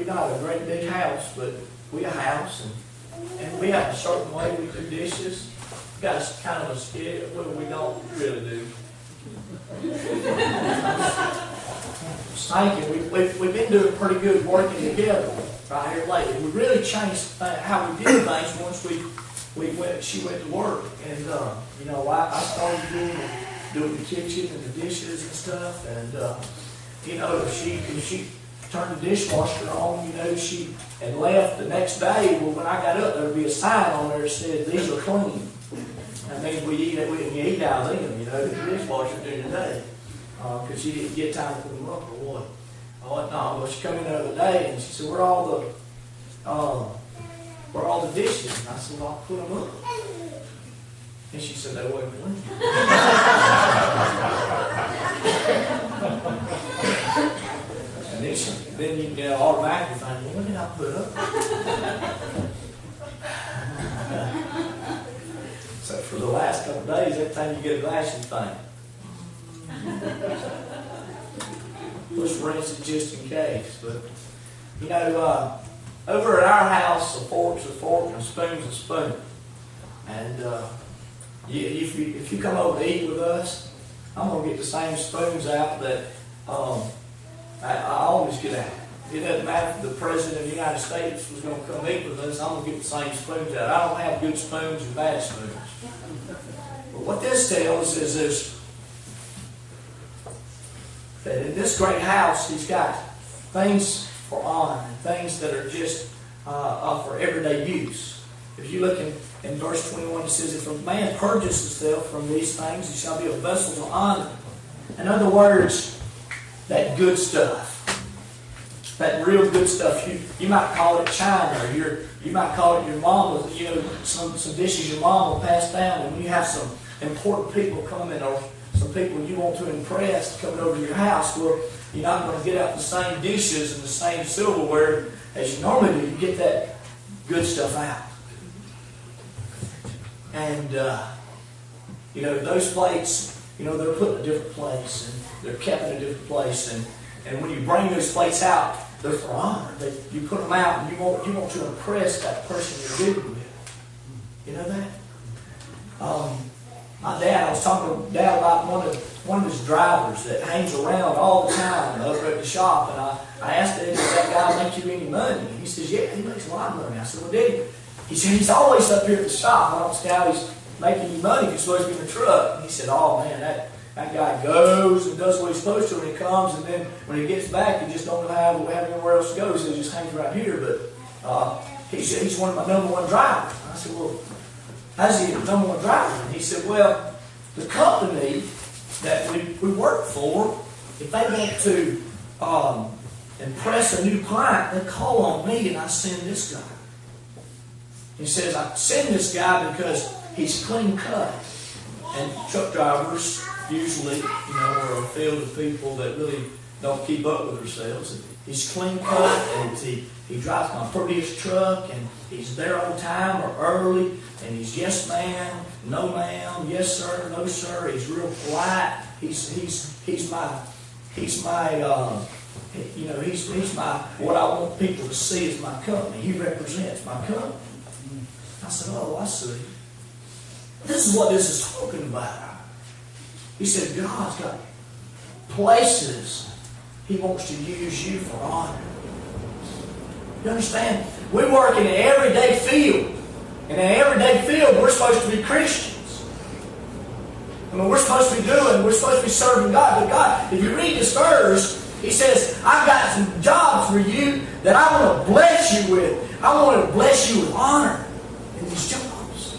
not a great big house, but we a house, and we have a certain way we do dishes. We got a kind of a skill, well, we don't really do. Thinking we've been doing pretty good working together right here lately. We really changed how we did things once she went to work, and I started doing the kitchen and the dishes and stuff, and she turned the dishwasher on. She had left the next day. Well, when I got up, there would be a sign on there that said these are clean. That means we eat out of them, the dishwasher during the day. Because she didn't get time to put them up or what. I went, no. Well, she come in the other day and she said, where are all the dishes? And I said, well, I'll put them up. And she said, they wasn't clean. And then you get automatically think, well, what did I put up? So for the last couple of days, every time you get a glass, you think, let's rinse it just in case. But over at our house, a fork's a fork and a spoon's a spoon. And if you come over to eat with us, I'm gonna get the same spoons out that I always get out. It doesn't matter if the President of the United States was going to come eat with us, I'm going to get the same spoons out. I don't have good spoons and bad spoons. But what this tells is that in this great house, he's got things for honor and things that are just for everyday use. If you look in verse 21, it says, if a man purges himself from these things, he shall be a vessel to honor. In other words, that good stuff. That real good stuff. You might call it china, or you might call it your mama's, some dishes your mom will pass down, and when you have some important people coming, or some people you want to impress coming over to your house, well, you're not going to get out the same dishes and the same silverware as you normally do. You get that good stuff out. And, those plates, they're put in a different place, and they're kept in a different place, and when you bring those plates out, they're for honor. You put them out, and you want to impress that person you're dealing with. You know that? My dad, I was talking to Dad about one of his drivers that hangs around all the time over at the shop, and I asked him, does that guy make you any money? And he says, yeah, he makes a lot of money. I said, well, did he? He said, he's always up here at the shop. I don't see how he's making you money if he's supposed to be in the truck. And he said, oh man, that guy goes and does what he's supposed to when he comes, and then when he gets back, he just don't have anywhere else to go, so he just hangs right here. But he said, he's one of my number one drivers. I said, well, how's he the number one driver? And he said, well, the company that we work for, if they want to impress a new client, they call on me and I send this guy. He says, I send this guy because he's clean cut. And truck drivers usually, are filled with people that really don't keep up with themselves. He's clean cut, and he drives my prettiest truck, and he's there on time or early, and he's yes ma'am, no ma'am, yes sir, no sir. He's real polite. He's my what I want people to see as my company. He represents my company. I said, oh, I see. This is what this is talking about. He said, God's got places He wants to use you for honor. You understand? We work in an everyday field. In an everyday field, we're supposed to be Christians. We're supposed to be serving God. But God, if you read this verse, He says, I've got some jobs for you that I want to bless you with. I want to bless you with honor in these jobs.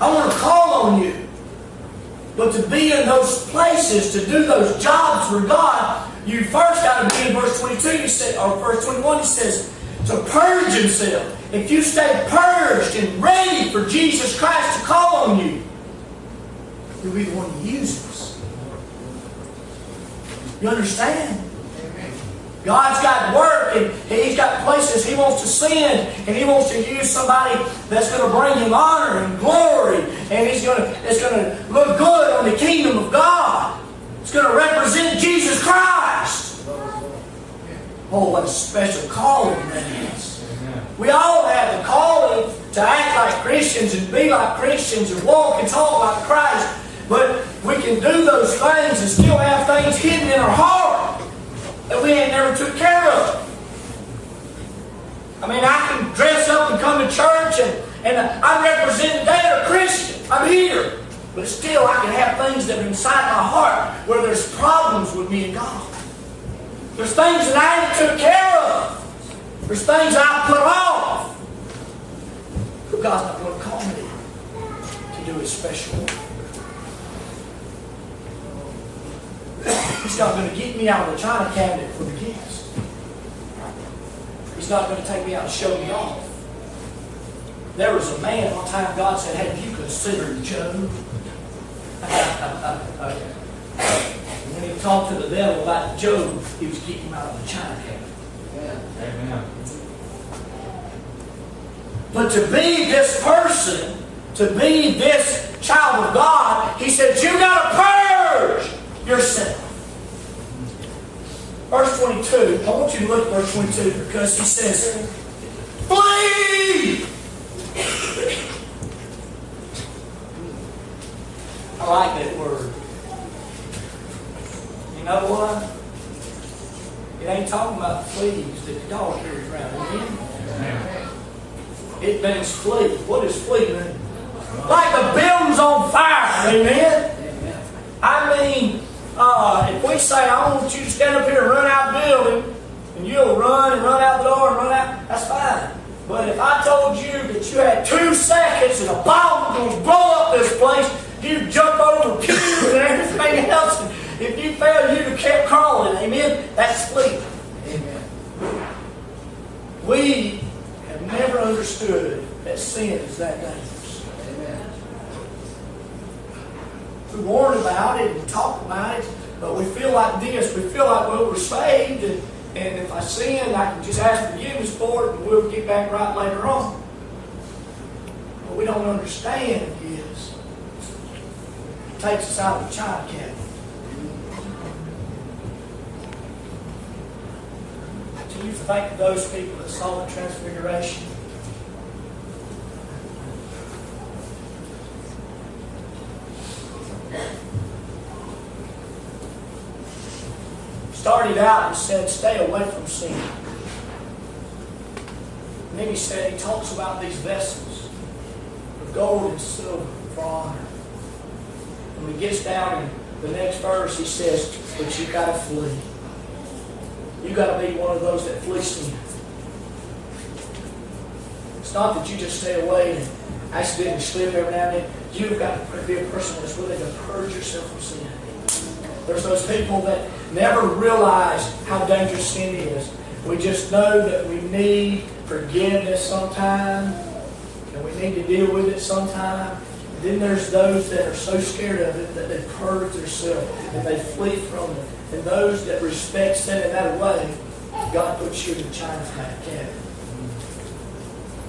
I want to call on you. But to be in those places, to do those jobs for God, you first got to be in verse 22, or verse 21, He says, to purge himself. If you stay purged and ready for Jesus Christ to call on you, you'll be the one He uses. You understand? God's got work, and He's got places He wants to send, and He wants to use somebody that's going to bring Him honor and glory, and it's going to look good on the kingdom of God. It's going to represent Jesus Christ. Oh, what a special calling that is. We all have the calling to act like Christians and be like Christians and walk and talk like Christ. But we can do those things and still have things hidden in our heart that we ain't never took care of. I mean, I can dress up and come to church and I'm representing there a Christian. I'm here. But still, I can have things that are inside my heart where there's problems with me and God. There's things that I ain't took care of. There's things I put off. But God's not going to call me to do His special work. He's not going to get me out of the china cabinet for the guests. He's not going to take me out and show me off. There was a man one time God said, "Have you considered Job?" When He talked to the devil about Job, He was getting him out of the china cabinet. Amen. But to be this person, to be this child of God, He said, you got to purge yourself. Verse 22, I want you to look at verse 22 because He says, flee! I like that word. You know what? It ain't talking about fleas that the dog carries around. Amen? It means flee. What does flee mean? Like the building's on fire. Amen? I mean, if we say, I want you to stand up here and run out the building, and you'll run and run out the door and run out, that's fine. But if I told you that you had 2 seconds and a bomb was going to blow up this place, you'd jump over pews and everything else. And if you failed, you'd have kept crawling. Amen? That's fleeing. Amen. We have never understood that sin is that dangerous. Amen. We warn about it and talk about it, but we feel like this. We feel like, well, we're saved, and if I sin, I can just ask forgiveness for it, and we'll get back right later on. What we don't understand is it takes us out of the china cabinet. Do you think of those people that saw the Transfiguration? Started out and said, stay away from sin. And then he talks about these vessels of gold and silver for honor. And when he gets down in the next verse, he says, but you got to flee. You got to be one of those that flee sin. It's not that you just stay away and accidentally slip every now and then. You've got to be a person that's willing to purge yourself from sin. There's those people that never realize how dangerous sin is. We just know that we need forgiveness sometime, and we need to deal with it sometime. And then there's those that are so scared of it that they purge themselves and they flee from it. And those that respect sin in that way, God puts you in the china cabinet.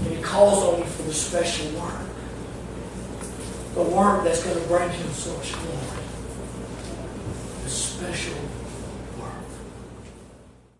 And He calls on you for the special work. The work that's going to bring Him so much glory. The special